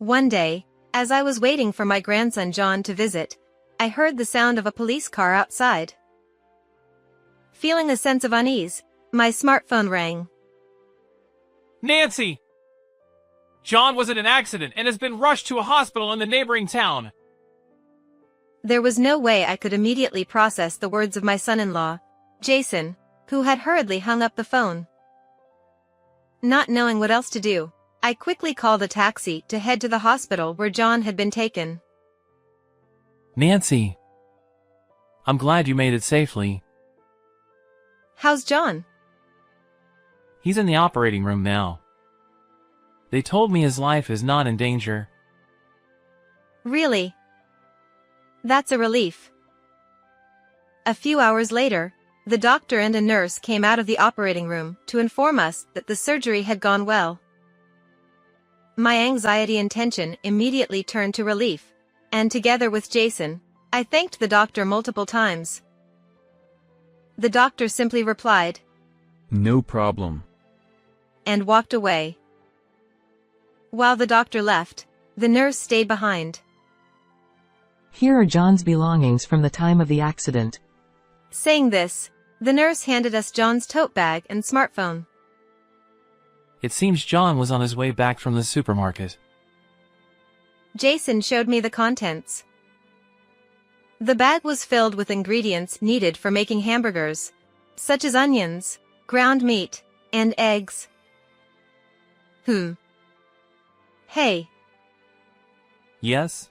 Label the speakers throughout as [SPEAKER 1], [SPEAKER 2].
[SPEAKER 1] One day, as I was waiting for my grandson John to visit, I heard the sound of a police car outside. Feeling a sense of unease, my smartphone rang.
[SPEAKER 2] Nancy! John was in an accident and has been rushed to a hospital in the neighboring town.
[SPEAKER 1] There was no way I could immediately process the words of my son-in-law, Jason, who had hurriedly hung up the phone. Not knowing what else to do, I quickly called a taxi to head to the hospital where John had been taken.
[SPEAKER 2] Nancy, I'm glad you made it safely.
[SPEAKER 1] How's John?
[SPEAKER 2] He's in the operating room now. They told me his life is not in danger.
[SPEAKER 1] Really? That's a relief. A few hours later, the doctor and a nurse came out of the operating room to inform us that the surgery had gone well. My anxiety and tension immediately turned to relief, and together with Jason, I thanked the doctor multiple times. The doctor simply replied,
[SPEAKER 3] "No problem,"
[SPEAKER 1] and walked away. While the doctor left, the nurse stayed behind.
[SPEAKER 4] "Here are John's belongings from the time of the accident."
[SPEAKER 1] Saying this, the nurse handed us John's tote bag and smartphone.
[SPEAKER 2] It seems John was on his way back from the supermarket.
[SPEAKER 1] Jason showed me the contents. The bag was filled with ingredients needed for making hamburgers, such as onions, ground meat, and eggs. Hey.
[SPEAKER 2] Yes?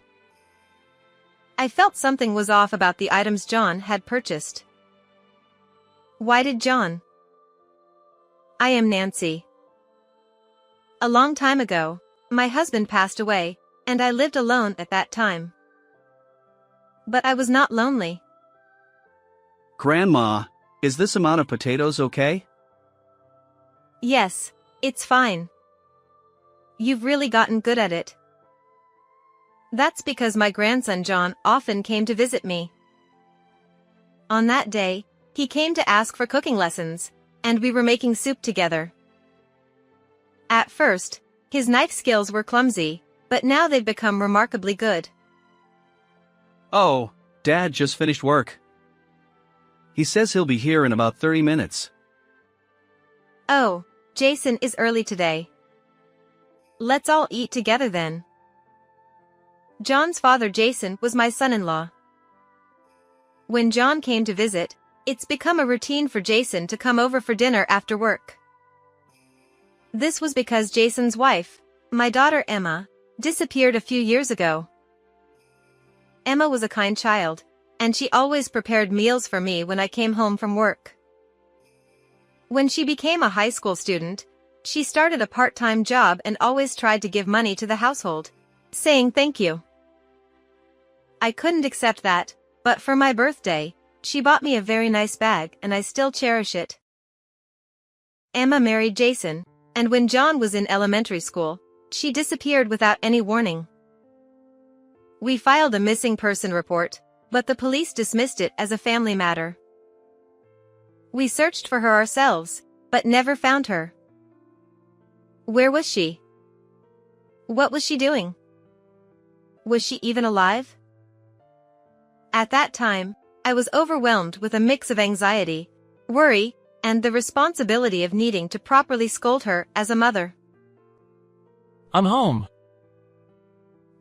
[SPEAKER 1] I felt something was off about the items John had purchased. Why did John? I am Nancy. A long time ago, my husband passed away, and I lived alone at that time. But I was not lonely.
[SPEAKER 5] Grandma, is this amount of potatoes okay?
[SPEAKER 1] Yes, it's fine. You've really gotten good at it. That's because my grandson John often came to visit me. On that day, he came to ask for cooking lessons, and we were making soup together. At first, his knife skills were clumsy, but now they've become remarkably good.
[SPEAKER 5] Oh, Dad just finished work. He says he'll be here in about 30 minutes.
[SPEAKER 1] Oh, Jason is early today. Let's all eat together then. John's father Jason was my son-in-law. When John came to visit, it's become a routine for Jason to come over for dinner after work. This was because Jason's wife, my daughter Emma, disappeared a few years ago. Emma was a kind child, and she always prepared meals for me when I came home from work. When she became a high school student, she started a part-time job and always tried to give money to the household, saying thank you. I couldn't accept that, but for my birthday, she bought me a very nice bag and I still cherish it. Emma married Jason, and when John was in elementary school, she disappeared without any warning. We filed a missing person report, but the police dismissed it as a family matter. We searched for her ourselves, but never found her. Where was she? What was she doing? Was she even alive? At that time, I was overwhelmed with a mix of anxiety, worry, and the responsibility of needing to properly scold her as a mother.
[SPEAKER 2] I'm home.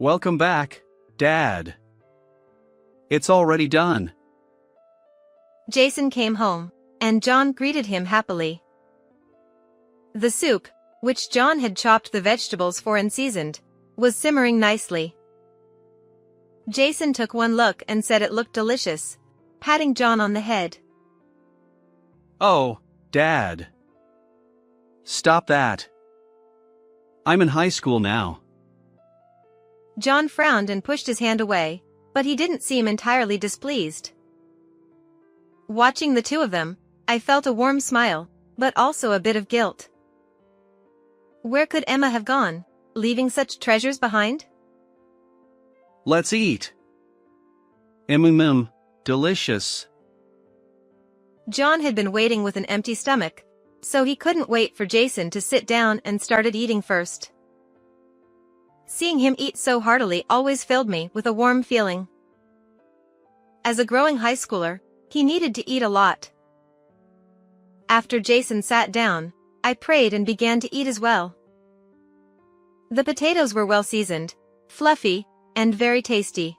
[SPEAKER 5] Welcome back, Dad. It's already done.
[SPEAKER 1] Jason came home, and John greeted him happily. The soup, which John had chopped the vegetables for and seasoned, was simmering nicely. Jason took one look and said it looked delicious, patting John on the head.
[SPEAKER 5] Oh, Dad. Stop that. I'm in high school now.
[SPEAKER 1] John frowned and pushed his hand away, but he didn't seem entirely displeased. Watching the two of them, I felt a warm smile, but also a bit of guilt. Where could Emma have gone, leaving such treasures behind?
[SPEAKER 5] Let's eat. Delicious.
[SPEAKER 1] John had been waiting with an empty stomach, so he couldn't wait for Jason to sit down and started eating first. Seeing him eat so heartily always filled me with a warm feeling. As a growing high schooler, he needed to eat a lot. After Jason sat down, I prayed and began to eat as well. The potatoes were well seasoned, fluffy, and very tasty.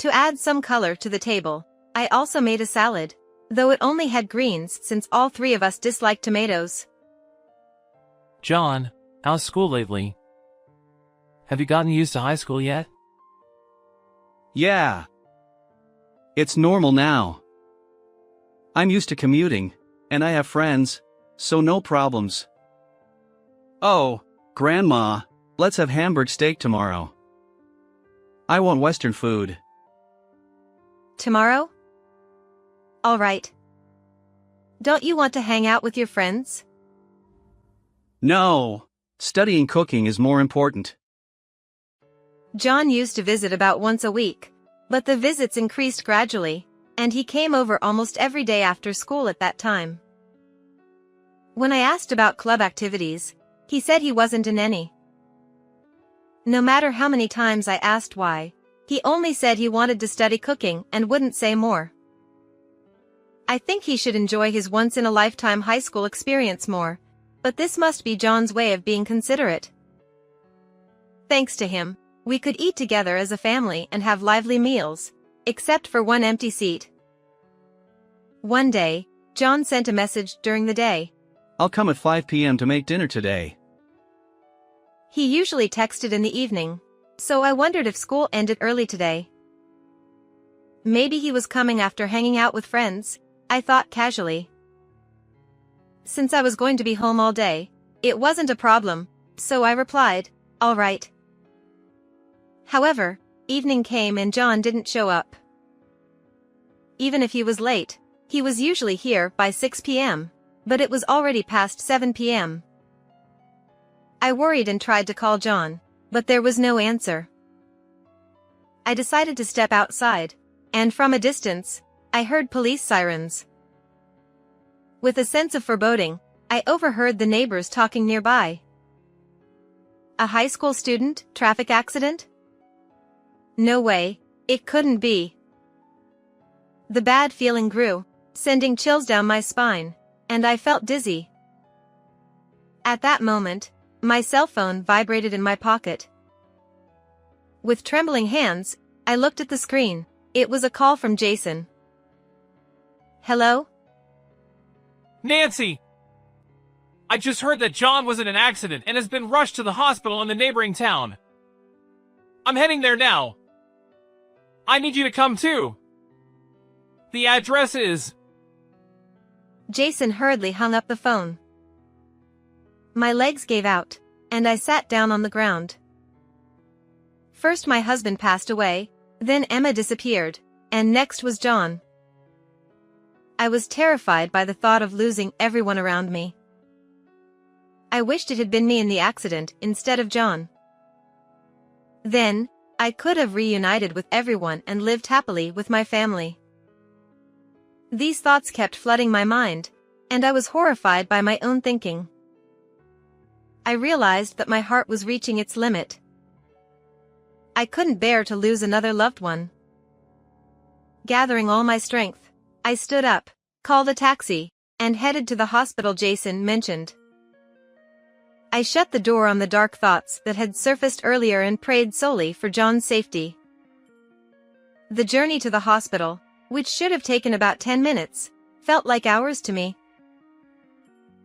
[SPEAKER 1] To add some color to the table, I also made a salad, though it only had greens since all three of us dislike tomatoes.
[SPEAKER 2] John, how's school lately? Have you gotten used to high school yet?
[SPEAKER 5] Yeah. It's normal now. I'm used to commuting, and I have friends, so no problems. Oh, Grandma, let's have Hamburg steak tomorrow. I want Western food.
[SPEAKER 1] Tomorrow? All right. Don't you want to hang out with your friends?
[SPEAKER 5] No, studying cooking is more important.
[SPEAKER 1] John used to visit about once a week, but the visits increased gradually, and he came over almost every day after school at that time. When I asked about club activities, he said he wasn't in any. No matter how many times I asked why, he only said he wanted to study cooking and wouldn't say more. I think he should enjoy his once-in-a-lifetime high school experience more, but this must be John's way of being considerate. Thanks to him, we could eat together as a family and have lively meals, except for one empty seat. One day, John sent a message during the day.
[SPEAKER 5] I'll come at 5 p.m. to make dinner today.
[SPEAKER 1] He usually texted in the evening, so I wondered if school ended early today. Maybe he was coming after hanging out with friends, I thought casually. Since I was going to be home all day, it wasn't a problem, so I replied, all right. However, evening came and John didn't show up. Even if he was late, he was usually here by 6 p.m., but it was already past 7 p.m. I worried and tried to call John, but there was no answer. I decided to step outside, and from a distance, I heard police sirens. With a sense of foreboding, I overheard the neighbors talking nearby. A high school student, traffic accident? No way, it couldn't be. The bad feeling grew, sending chills down my spine, and I felt dizzy. At that moment, my cell phone vibrated in my pocket. With trembling hands, I looked at the screen. It was a call from Jason. Hello?
[SPEAKER 2] Nancy! I just heard that John was in an accident and has been rushed to the hospital in the neighboring town. I'm heading there now. I need you to come too. The address is...
[SPEAKER 1] Jason hurriedly hung up the phone. My legs gave out, and I sat down on the ground. First my husband passed away, then Emma disappeared, and next was John. I was terrified by the thought of losing everyone around me. I wished it had been me in the accident instead of John. Then, I could have reunited with everyone and lived happily with my family. These thoughts kept flooding my mind, and I was horrified by my own thinking. I realized that my heart was reaching its limit. I couldn't bear to lose another loved one. Gathering all my strength, I stood up, called a taxi, and headed to the hospital Jason mentioned. I shut the door on the dark thoughts that had surfaced earlier and prayed solely for John's safety. The journey to the hospital, which should have taken about 10 minutes, felt like hours to me.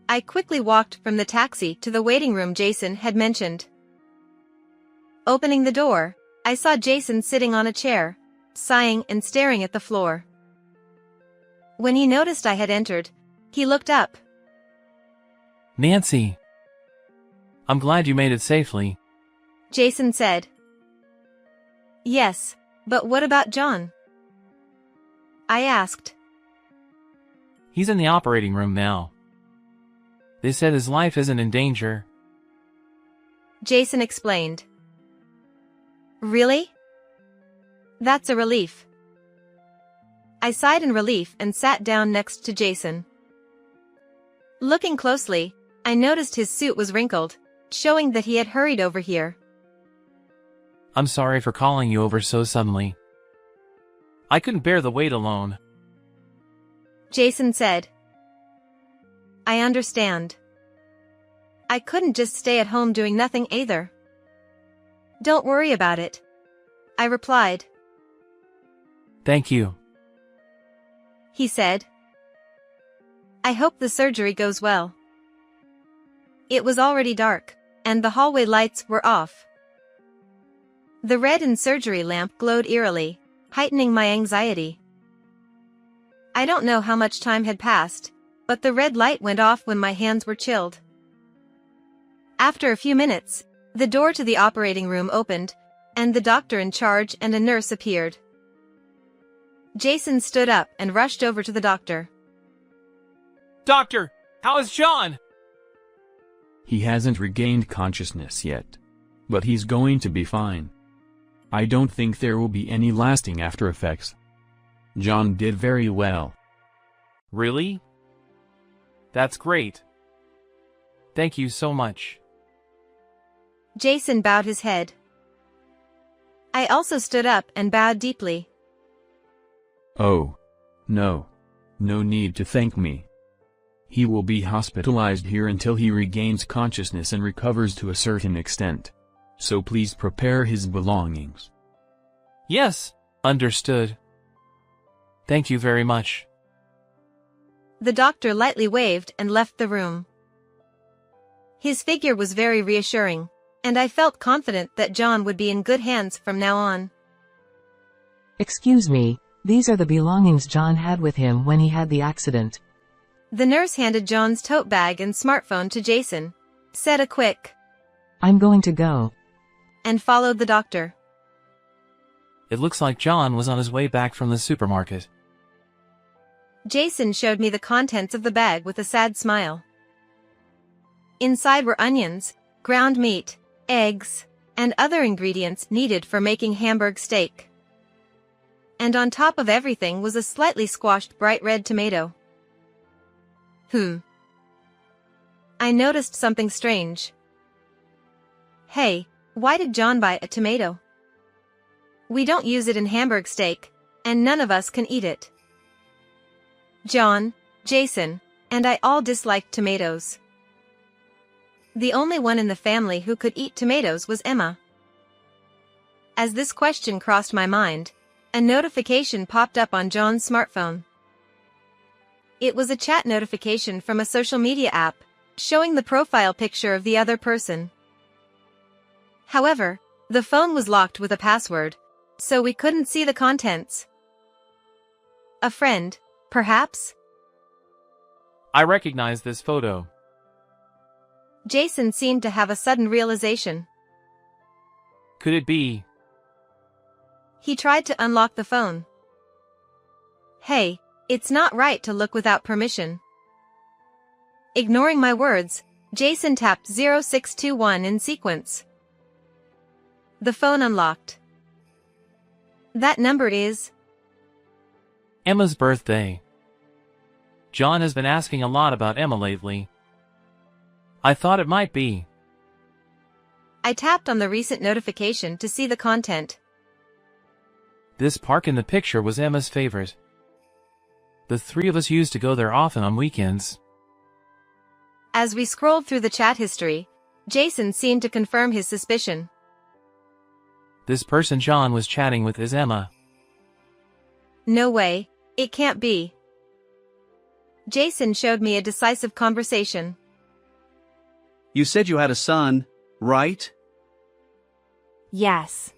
[SPEAKER 1] I quickly walked from the taxi to the waiting room Jason had mentioned. Opening the door, I saw Jason sitting on a chair, sighing and staring at the floor. When he noticed I had entered, he looked up.
[SPEAKER 2] Nancy. I'm glad you made it safely.
[SPEAKER 1] Jason said. Yes, but what about John? I asked.
[SPEAKER 2] He's in the operating room now. They said his life isn't in danger.
[SPEAKER 1] Jason explained. Really? That's a relief. I sighed in relief and sat down next to Jason. Looking closely, I noticed his suit was wrinkled, showing that he had hurried over here.
[SPEAKER 2] I'm sorry for calling you over so suddenly. I couldn't bear the wait alone.
[SPEAKER 1] Jason said. I understand. I couldn't just stay at home doing nothing either. Don't worry about it, I replied.
[SPEAKER 2] Thank you.
[SPEAKER 1] He said. I hope the surgery goes well. It was already dark, and the hallway lights were off. The red and surgery lamp glowed eerily, heightening my anxiety. I don't know how much time had passed, but the red light went off when my hands were chilled. After a few minutes, the door to the operating room opened, and the doctor in charge and a nurse appeared. Jason stood up and rushed over to the doctor.
[SPEAKER 2] Doctor, how is John?
[SPEAKER 3] He hasn't regained consciousness yet. But he's going to be fine. I don't think there will be any lasting after effects. John did very well.
[SPEAKER 2] Really? That's great. Thank you so much.
[SPEAKER 1] Jason bowed his head. I also stood up and bowed deeply.
[SPEAKER 3] Oh. No. No need to thank me. He will be hospitalized here until he regains consciousness and recovers to a certain extent. So please prepare his belongings.
[SPEAKER 2] Yes, understood. Thank you very much.
[SPEAKER 1] The doctor lightly waved and left the room. His figure was very reassuring, and I felt confident that John would be in good hands from now on.
[SPEAKER 4] Excuse me, these are the belongings John had with him when he had the accident.
[SPEAKER 1] The nurse handed John's tote bag and smartphone to Jason, said a quick,
[SPEAKER 4] I'm going to go.
[SPEAKER 1] And followed the doctor.
[SPEAKER 2] It looks like John was on his way back from the supermarket.
[SPEAKER 1] Jason showed me the contents of the bag with a sad smile. Inside were onions, ground meat, eggs, and other ingredients needed for making Hamburg steak. And on top of everything was a slightly squashed bright red tomato. I noticed something strange. Hey, why did John buy a tomato? We don't use it in Hamburg steak, and none of us can eat it. John, Jason, and I all disliked tomatoes. The only one in the family who could eat tomatoes was Emma. As this question crossed my mind, a notification popped up on John's smartphone. It was a chat notification from a social media app, showing the profile picture of the other person. However, the phone was locked with a password, so we couldn't see the contents. A friend, perhaps?
[SPEAKER 2] I recognize this photo.
[SPEAKER 1] Jason seemed to have a sudden realization.
[SPEAKER 2] Could it be?
[SPEAKER 1] He tried to unlock the phone. Hey, it's not right to look without permission. Ignoring my words, Jason tapped 0621 in sequence. The phone unlocked. That number is
[SPEAKER 2] Emma's birthday. John has been asking a lot about Emma lately. I thought it might be.
[SPEAKER 1] I tapped on the recent notification to see the content.
[SPEAKER 2] This park in the picture was Emma's favorite. The three of us used to go there often on weekends.
[SPEAKER 1] As we scrolled through the chat history, Jason seemed to confirm his suspicion.
[SPEAKER 2] This person John was chatting with is Emma.
[SPEAKER 1] No way, it can't be. Jason showed me a decisive conversation.
[SPEAKER 5] You said you had a son, right?
[SPEAKER 6] Yes.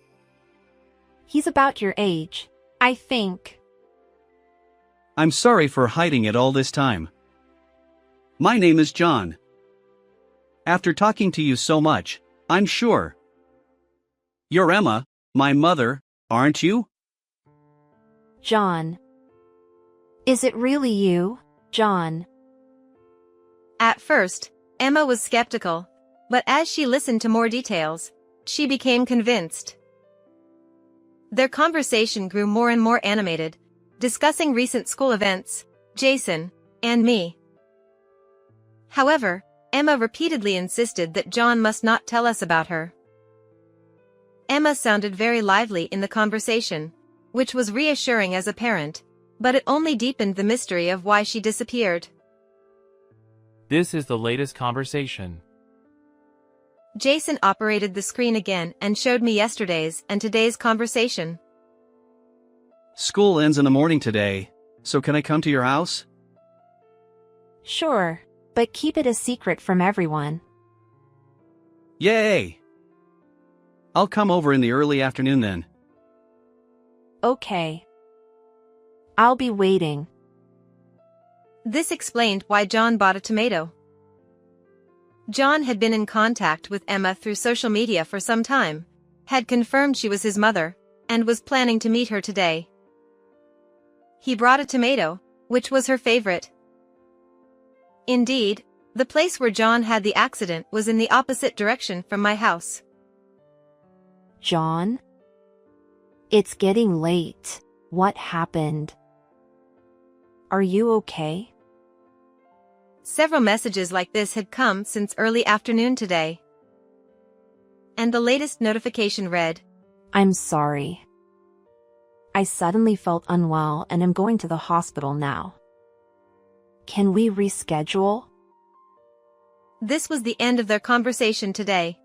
[SPEAKER 6] He's about your age, I think.
[SPEAKER 5] I'm sorry for hiding it all this time. My name is John. After talking to you so much, I'm sure. You're Emma, my mother, aren't you?
[SPEAKER 6] John. Is it really you, John?
[SPEAKER 1] At first, Emma was skeptical, but as she listened to more details, she became convinced. Their conversation grew more and more animated, discussing recent school events, Jason, and me. However, Emma repeatedly insisted that John must not tell us about her. Emma sounded very lively in the conversation, which was reassuring as a parent, but it only deepened the mystery of why she disappeared.
[SPEAKER 2] This is the latest conversation.
[SPEAKER 1] Jason operated the screen again and showed me yesterday's and today's conversation.
[SPEAKER 5] School ends in the morning today, so can I come to your house?
[SPEAKER 6] Sure, but keep it a secret from everyone.
[SPEAKER 5] Yay! I'll come over in the early afternoon then.
[SPEAKER 6] Okay. I'll be waiting.
[SPEAKER 1] This explained why John bought a tomato. John had been in contact with Emma through social media for some time, had confirmed she was his mother, and was planning to meet her today. He brought a tomato, which was her favorite. Indeed, the place where John had the accident was in the opposite direction from my house.
[SPEAKER 6] John? It's getting late. What happened? Are you okay?
[SPEAKER 1] Several messages like this had come since early afternoon today. And the latest notification read,
[SPEAKER 6] I'm sorry. I suddenly felt unwell and am going to the hospital now. Can we reschedule?
[SPEAKER 1] This was the end of their conversation today.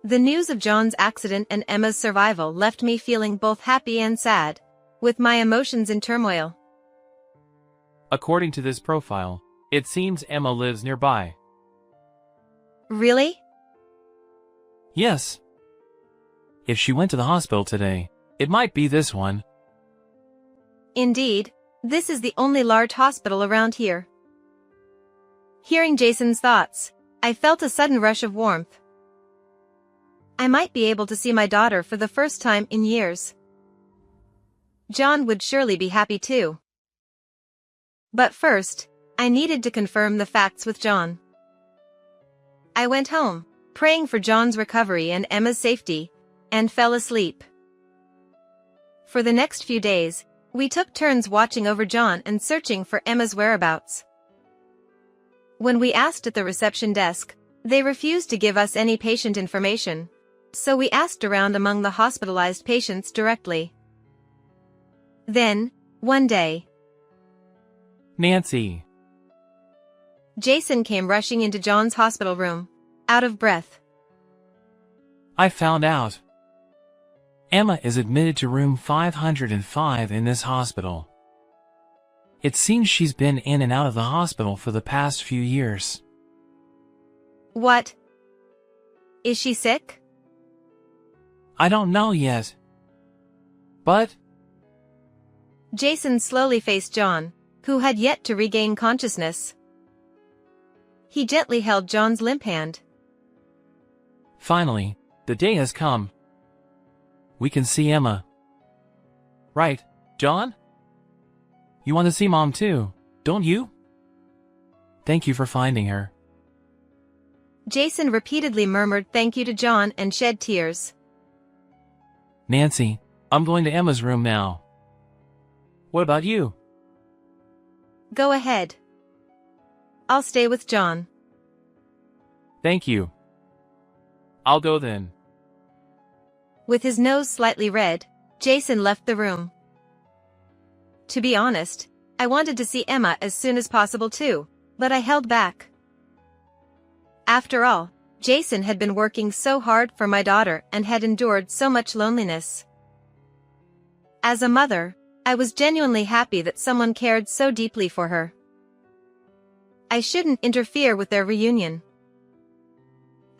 [SPEAKER 1] The news of John's accident and Emma's survival left me feeling both happy and sad, with my emotions in turmoil.
[SPEAKER 2] According to this profile, it seems Emma lives nearby.
[SPEAKER 1] Really?
[SPEAKER 2] Yes. If she went to the hospital today, it might be this one.
[SPEAKER 1] Indeed, this is the only large hospital around here. Hearing Jason's thoughts, I felt a sudden rush of warmth. I might be able to see my daughter for the first time in years. John would surely be happy too. But first, I needed to confirm the facts with John. I went home, praying for John's recovery and Emma's safety, and fell asleep. For the next few days, we took turns watching over John and searching for Emma's whereabouts. When we asked at the reception desk, they refused to give us any patient information, so we asked around among the hospitalized patients directly. Then, one day,
[SPEAKER 2] Nancy.
[SPEAKER 1] Jason came rushing into John's hospital room, out of breath.
[SPEAKER 2] I found out. Emma is admitted to room 505 in this hospital. It seems she's been in and out of the hospital for the past few years.
[SPEAKER 1] What? Is she sick?
[SPEAKER 2] I don't know yet. But
[SPEAKER 1] Jason slowly faced John, who had yet to regain consciousness. He gently held John's limp hand.
[SPEAKER 2] finally, the day has come. We can see Emma. Right, John? You want to see Mom too, don't you? Thank you for finding her.
[SPEAKER 1] Jason repeatedly murmured thank you to John and shed tears.
[SPEAKER 2] Nancy, I'm going to Emma's room now. What about you?
[SPEAKER 1] Go ahead. I'll stay with John.
[SPEAKER 2] Thank you. I'll go then.
[SPEAKER 1] With his nose slightly red, Jason left the room. To be honest, I wanted to see Emma as soon as possible too, but I held back. After all, Jason had been working so hard for my daughter and had endured so much loneliness. As a mother, I was genuinely happy that someone cared so deeply for her. I shouldn't interfere with their reunion.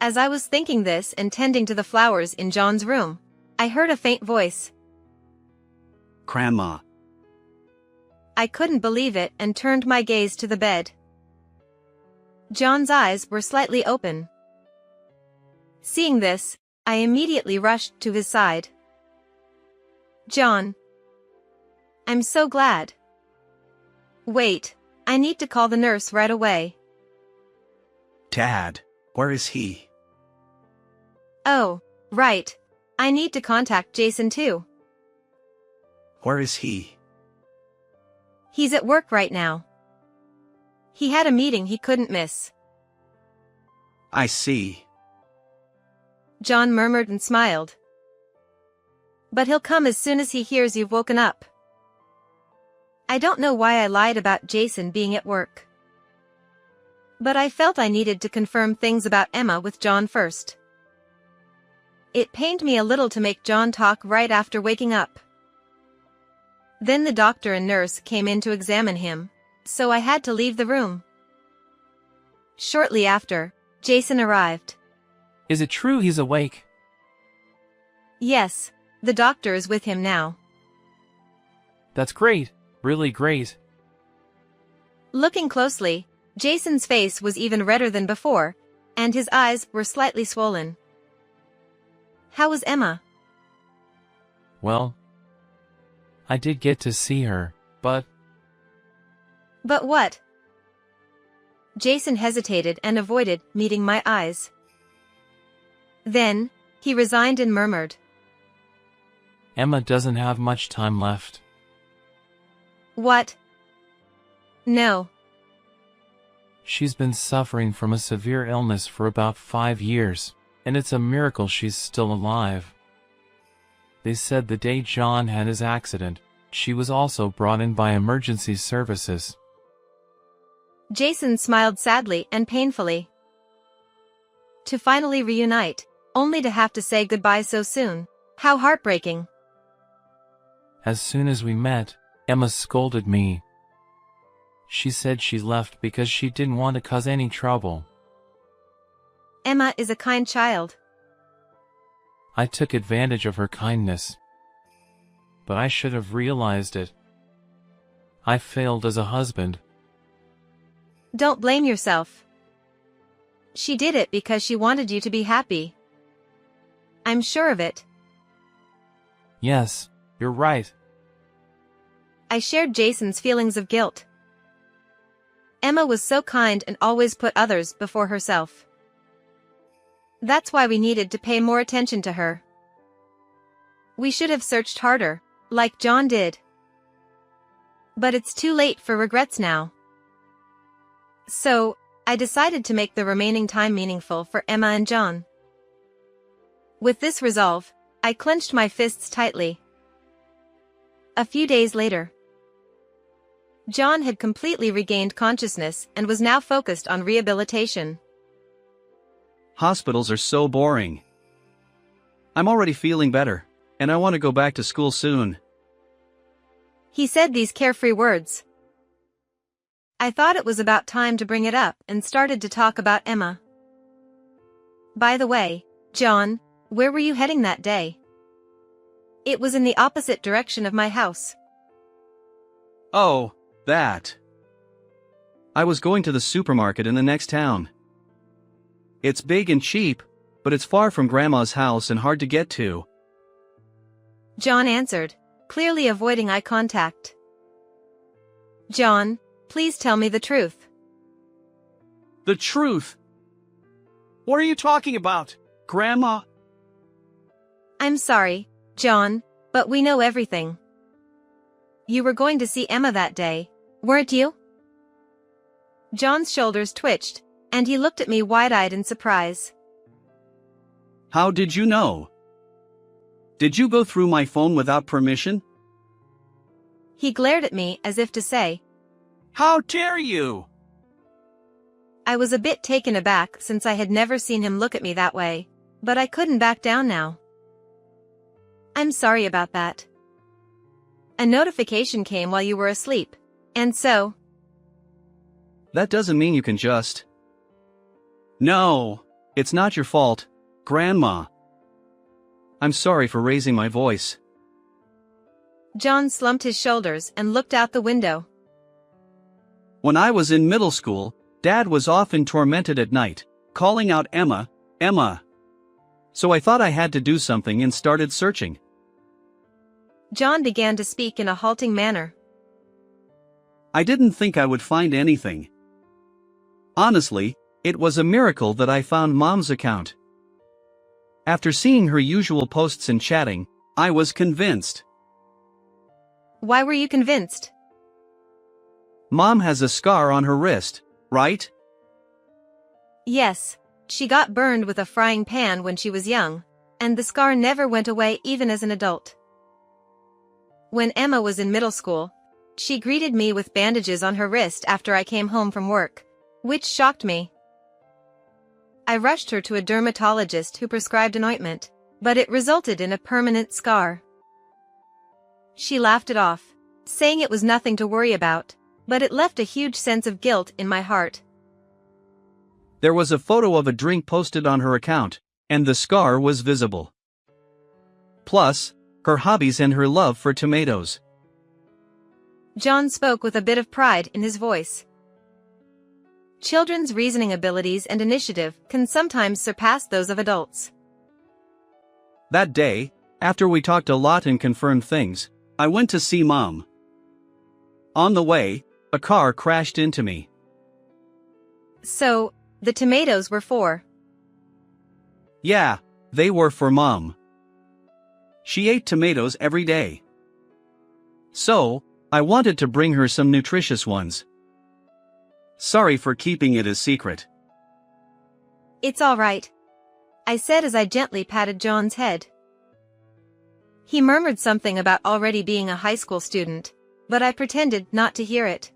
[SPEAKER 1] As I was thinking this and tending to the flowers in John's room, I heard a faint voice.
[SPEAKER 5] Grandma.
[SPEAKER 1] I couldn't believe it and turned my gaze to the bed. John's eyes were slightly open. Seeing this, I immediately rushed to his side. John. I'm so glad. Wait, I need to call the nurse right away.
[SPEAKER 5] Dad, where is he?
[SPEAKER 1] Oh, right. I need to contact Jason too.
[SPEAKER 5] Where is he?
[SPEAKER 1] He's at work right now. He had a meeting he couldn't miss.
[SPEAKER 5] I see.
[SPEAKER 1] John murmured and smiled. But he'll come as soon as he hears you've woken up. I don't know why I lied about Jason being at work. But I felt I needed to confirm things about Emma with John first. It pained me a little to make John talk right after waking up. Then the doctor and nurse came in to examine him, so I had to leave the room. Shortly after, Jason arrived.
[SPEAKER 2] Is it true he's awake?
[SPEAKER 1] Yes, the doctor is with him now.
[SPEAKER 2] That's great, really great.
[SPEAKER 1] Looking closely, Jason's face was even redder than before, and his eyes were slightly swollen. How was Emma?
[SPEAKER 2] Well, I did get to see her, but...
[SPEAKER 1] But what? Jason hesitated and avoided meeting my eyes. Then, he resigned and murmured.
[SPEAKER 2] Emma doesn't have much time left.
[SPEAKER 1] What? No.
[SPEAKER 2] She's been suffering from a severe illness for about 5 years, and it's a miracle she's still alive. They said the day John had his accident, she was also brought in by emergency services.
[SPEAKER 1] Jason smiled sadly and painfully. To finally reunite, only to have to say goodbye so soon. How heartbreaking.
[SPEAKER 2] As soon as we met, Emma scolded me. She said she left because she didn't want to cause any trouble.
[SPEAKER 1] Emma is a kind child.
[SPEAKER 2] I took advantage of her kindness. But I should have realized it. I failed as a husband.
[SPEAKER 1] Don't blame yourself. She did it because she wanted you to be happy. I'm sure of it.
[SPEAKER 2] Yes, you're right.
[SPEAKER 1] I shared Jason's feelings of guilt. Emma was so kind and always put others before herself. That's why we needed to pay more attention to her. We should have searched harder, like John did. But it's too late for regrets now. So, I decided to make the remaining time meaningful for Emma and John. With this resolve, I clenched my fists tightly. A few days later, John had completely regained consciousness and was now focused on rehabilitation.
[SPEAKER 5] Hospitals are so boring. I'm already feeling better, and I want to go back to school soon.
[SPEAKER 1] He said these carefree words. I thought it was about time to bring it up and started to talk about Emma. By the way, John, where were you heading that day? It was in the opposite direction of my house.
[SPEAKER 5] Oh, that. I was going to the supermarket in the next town. It's big and cheap, but it's far from Grandma's house and hard to get to.
[SPEAKER 1] John answered, clearly avoiding eye contact. John, please tell me the truth.
[SPEAKER 5] The truth? What are you talking about, Grandma?
[SPEAKER 1] I'm sorry, John, but we know everything. You were going to see Emma that day, weren't you? John's shoulders twitched, and he looked at me wide-eyed in surprise.
[SPEAKER 5] How did you know? Did you go through my phone without permission?
[SPEAKER 1] He glared at me as if to say,
[SPEAKER 5] How dare you?
[SPEAKER 1] I was a bit taken aback since I had never seen him look at me that way, but I couldn't back down now. I'm sorry about that. A notification came while you were asleep, and so...
[SPEAKER 5] That doesn't mean you can just... No, it's not your fault, Grandma. I'm sorry for raising my voice.
[SPEAKER 1] John slumped his shoulders and looked out the window.
[SPEAKER 5] When I was in middle school, Dad was often tormented at night, calling out Emma, Emma. So I thought I had to do something and started searching.
[SPEAKER 1] John began to speak in a halting manner.
[SPEAKER 5] I didn't think I would find anything. Honestly, it was a miracle that I found Mom's account. After seeing her usual posts and chatting, I was convinced.
[SPEAKER 1] Why were you convinced?
[SPEAKER 5] Mom has a scar on her wrist, right?
[SPEAKER 1] Yes, She got burned with a frying pan when she was young, and the scar never went away even as an adult. When Emma was in middle school, she greeted me with bandages on her wrist after I came home from work, which shocked me. I rushed her to a dermatologist who prescribed an ointment, but it resulted in a permanent scar. She laughed it off, saying it was nothing to worry about, but it left a huge sense of guilt in my heart.
[SPEAKER 5] There was a photo of a drink posted on her account, and the scar was visible. Plus, her hobbies and her love for tomatoes.
[SPEAKER 1] John spoke with a bit of pride in his voice. Children's reasoning abilities and initiative can sometimes surpass those of adults.
[SPEAKER 5] That day, after we talked a lot and confirmed things, I went to see Mom. On the way, a car crashed into me.
[SPEAKER 1] So, the tomatoes were for?
[SPEAKER 5] Yeah, they were for Mom. She ate tomatoes every day. So, I wanted to bring her some nutritious ones. Sorry for keeping it a secret.
[SPEAKER 1] It's all right, I said as I gently patted John's head. He murmured something about already being a high school student, but I pretended not to hear it.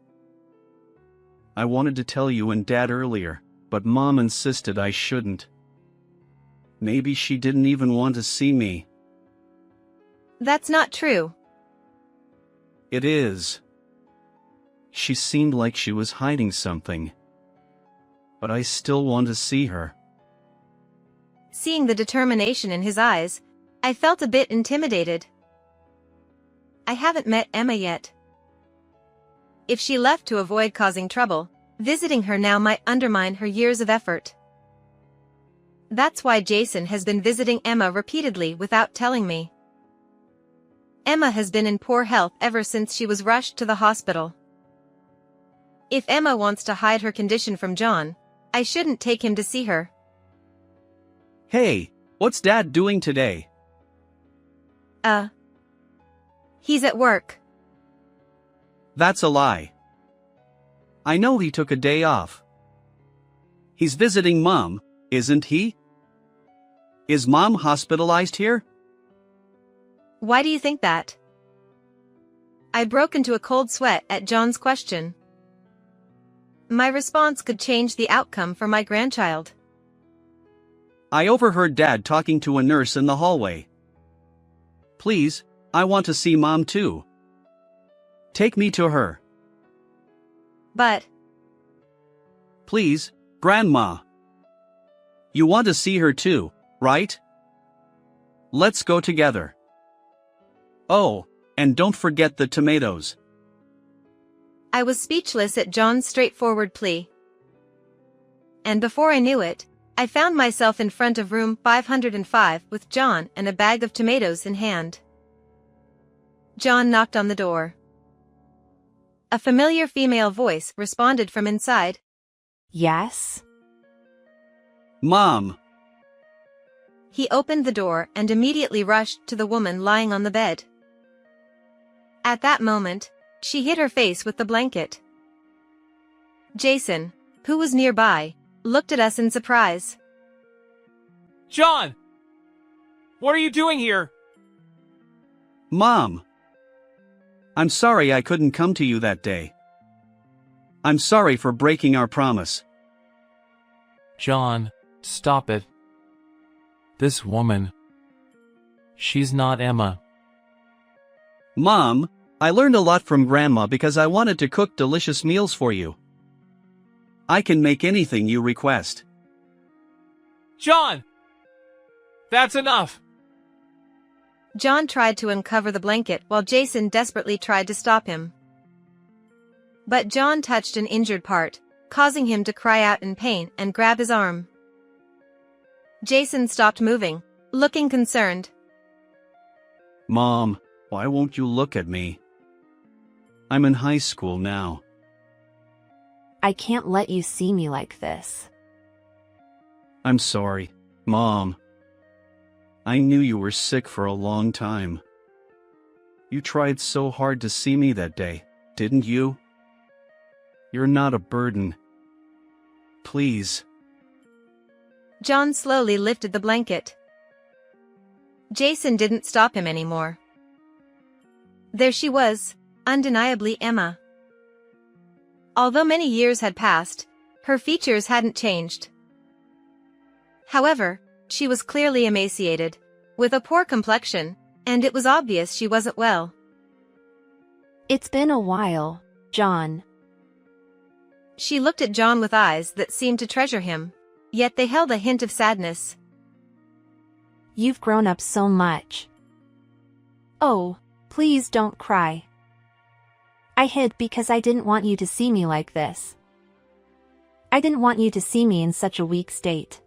[SPEAKER 5] I wanted to tell you and Dad earlier, but Mom insisted I shouldn't. Maybe she didn't even want to see me.
[SPEAKER 1] That's not true.
[SPEAKER 5] It is. She seemed like she was hiding something. But I still want to see her.
[SPEAKER 1] Seeing the determination in his eyes, I felt a bit intimidated. I haven't met Emma yet. If she left to avoid causing trouble, visiting her now might undermine her years of effort. That's why Jason has been visiting Emma repeatedly without telling me. Emma has been in poor health ever since she was rushed to the hospital. If Emma wants to hide her condition from John, I shouldn't take him to see her.
[SPEAKER 5] Hey, what's Dad doing today?
[SPEAKER 1] He's at work.
[SPEAKER 5] That's a lie. I know he took a day off. He's visiting Mom, isn't he? Is Mom hospitalized here?
[SPEAKER 1] Why do you think that? I broke into a cold sweat at John's question. My response could change the outcome for my grandchild.
[SPEAKER 5] I overheard Dad talking to a nurse in the hallway. Please, I want to see Mom too. Take me to her.
[SPEAKER 1] But...
[SPEAKER 5] Please, Grandma. You want to see her too, right? Let's go together. Oh, and don't forget the tomatoes.
[SPEAKER 1] I was speechless at John's straightforward plea. And before I knew it, I found myself in front of room 505 with John and a bag of tomatoes in hand. John knocked on the door. A familiar female voice responded from inside.
[SPEAKER 6] Yes?
[SPEAKER 5] Mom.
[SPEAKER 1] He opened the door and immediately rushed to the woman lying on the bed. At that moment, she hid her face with the blanket. Jason, who was nearby, looked at us in surprise.
[SPEAKER 2] John! What are you doing here?
[SPEAKER 5] Mom. I'm sorry I couldn't come to you that day. I'm sorry for breaking our promise.
[SPEAKER 2] John, stop it. This woman. She's not Emma.
[SPEAKER 5] Mom, I learned a lot from Grandma because I wanted to cook delicious meals for you. I can make anything you request.
[SPEAKER 2] John! That's enough!
[SPEAKER 1] John tried to uncover the blanket while Jason desperately tried to stop him. But John touched an injured part, causing him to cry out in pain and grab his arm. Jason stopped moving, looking concerned.
[SPEAKER 5] Mom, why won't you look at me? I'm in high school now.
[SPEAKER 6] I can't let you see me like this.
[SPEAKER 5] I'm sorry, Mom. I knew you were sick for a long time. You tried so hard to see me that day, didn't you? You're not a burden. Please.
[SPEAKER 1] John slowly lifted the blanket. Jason didn't stop him anymore. There she was, undeniably Emma. Although many years had passed, her features hadn't changed. However, she was clearly emaciated, with a poor complexion, and it was obvious she wasn't well.
[SPEAKER 6] It's been a while, John.
[SPEAKER 1] She looked at John with eyes that seemed to treasure him, yet they held a hint of sadness.
[SPEAKER 6] You've grown up so much. Oh, please don't cry. I hid because I didn't want you to see me like this. I didn't want you to see me in such a weak state.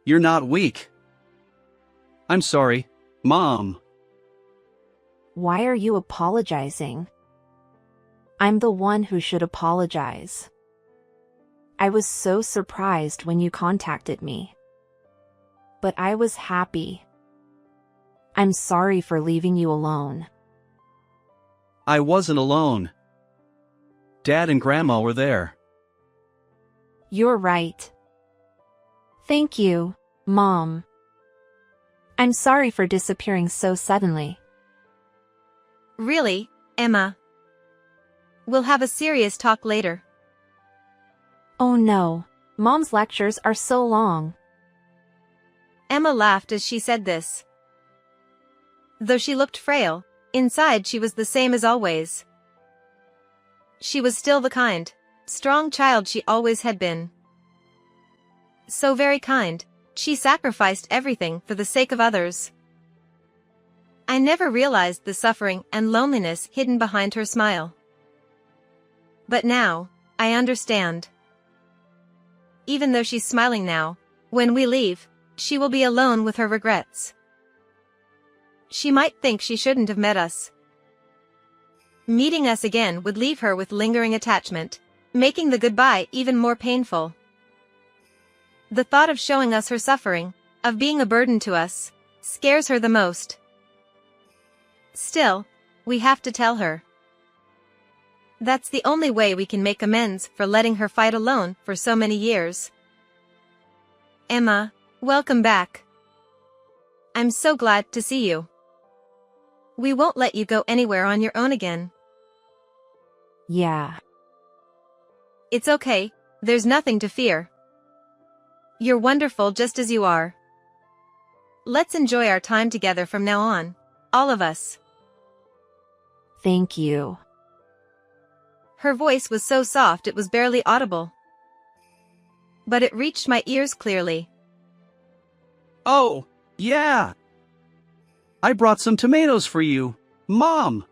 [SPEAKER 5] You're not weak. I'm sorry, Mom.
[SPEAKER 6] Why are you apologizing? I'm the one who should apologize. I was so surprised when you contacted me. But I was happy. I'm sorry for leaving you alone.
[SPEAKER 5] I wasn't alone. Dad and Grandma were there.
[SPEAKER 6] You're right. Thank you, Mom. I'm sorry for disappearing so suddenly.
[SPEAKER 1] Really, Emma? We'll have a serious talk later.
[SPEAKER 6] Oh no, Mom's lectures are so long.
[SPEAKER 1] Emma laughed as she said this. Though she looked frail, inside she was the same as always. She was still the kind, strong child she always had been. So very kind, she sacrificed everything for the sake of others. I never realized the suffering and loneliness hidden behind her smile. But now, I understand. Even though she's smiling now, when we leave, she will be alone with her regrets. She might think she shouldn't have met us. Meeting us again would leave her with lingering attachment, making the goodbye even more painful. The thought of showing us her suffering, of being a burden to us, scares her the most. Still, we have to tell her. That's the only way we can make amends for letting her fight alone for so many years. Emma, welcome back. I'm so glad to see you. We won't let you go anywhere on your own again.
[SPEAKER 6] Yeah.
[SPEAKER 1] It's okay, there's nothing to fear. You're wonderful just as you are. Let's enjoy our time together from now on, all of us.
[SPEAKER 6] Thank you.
[SPEAKER 1] Her voice was so soft it was barely audible. But it reached my ears clearly.
[SPEAKER 5] Oh, yeah. I brought some tomatoes for you, Mom.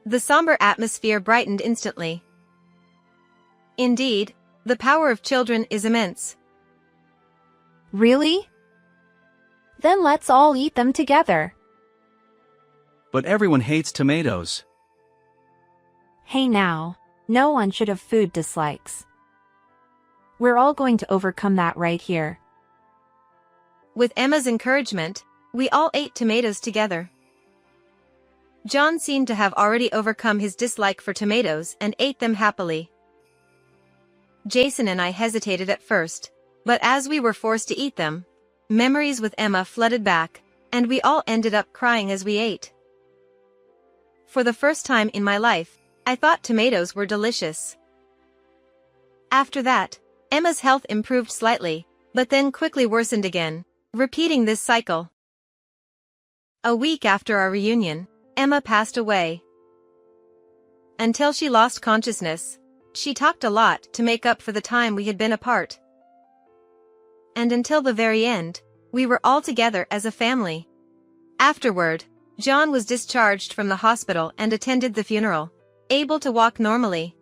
[SPEAKER 1] The somber atmosphere brightened instantly. Indeed, the power of children is immense.
[SPEAKER 6] Really? Then let's all eat them together.
[SPEAKER 5] But everyone hates tomatoes.
[SPEAKER 6] Hey now, no one should have food dislikes. We're all going to overcome that right here.
[SPEAKER 1] With Emma's encouragement, we all ate tomatoes together. John seemed to have already overcome his dislike for tomatoes and ate them happily. Jason and I hesitated at first, but as we were forced to eat them, memories with Emma flooded back, and we all ended up crying as we ate. For the first time in my life, I thought tomatoes were delicious. After that, Emma's health improved slightly, but then quickly worsened again, repeating this cycle. A week after our reunion, Emma passed away. Until she lost consciousness, she talked a lot to make up for the time we had been apart. And until the very end, we were all together as a family. Afterward, John was discharged from the hospital and attended the funeral, able to walk normally.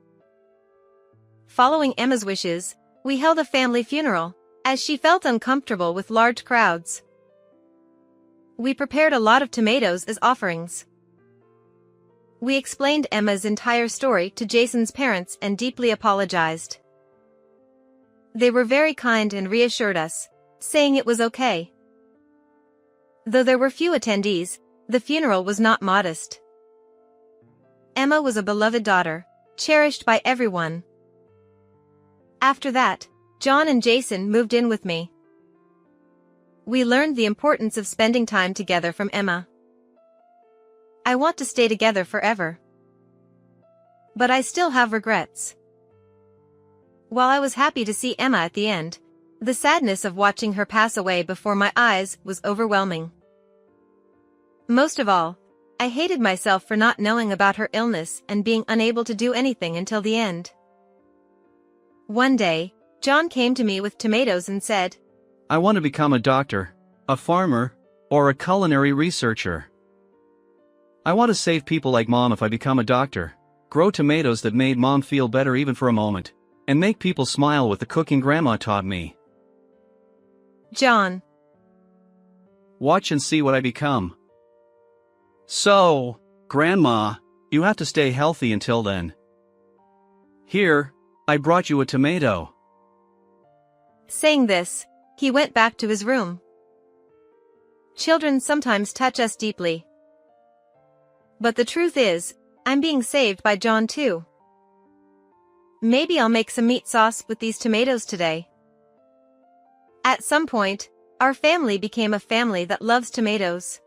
[SPEAKER 1] Following Emma's wishes, we held a family funeral, as she felt uncomfortable with large crowds. We prepared a lot of tomatoes as offerings. We explained Emma's entire story to Jason's parents and deeply apologized. They were very kind and reassured us, saying it was okay. Though there were few attendees, the funeral was not modest. Emma was a beloved daughter, cherished by everyone. After that, John and Jason moved in with me. We learned the importance of spending time together from Emma. I want to stay together forever. But I still have regrets. While I was happy to see Emma at the end, the sadness of watching her pass away before my eyes was overwhelming. Most of all, I hated myself for not knowing about her illness and being unable to do anything until the end. One day, John came to me with tomatoes and said,
[SPEAKER 5] I want to become a doctor, a farmer, or a culinary researcher. I want to save people like Mom if I become a doctor, grow tomatoes that made Mom feel better even for a moment, and make people smile with the cooking Grandma taught me.
[SPEAKER 1] John.
[SPEAKER 5] Watch and see what I become. So, Grandma, you have to stay healthy until then. Here, I brought you a tomato.
[SPEAKER 1] Saying this, he went back to his room. Children sometimes touch us deeply. But the truth is, I'm being saved by John too. Maybe I'll make some meat sauce with these tomatoes today. At some point, our family became a family that loves tomatoes.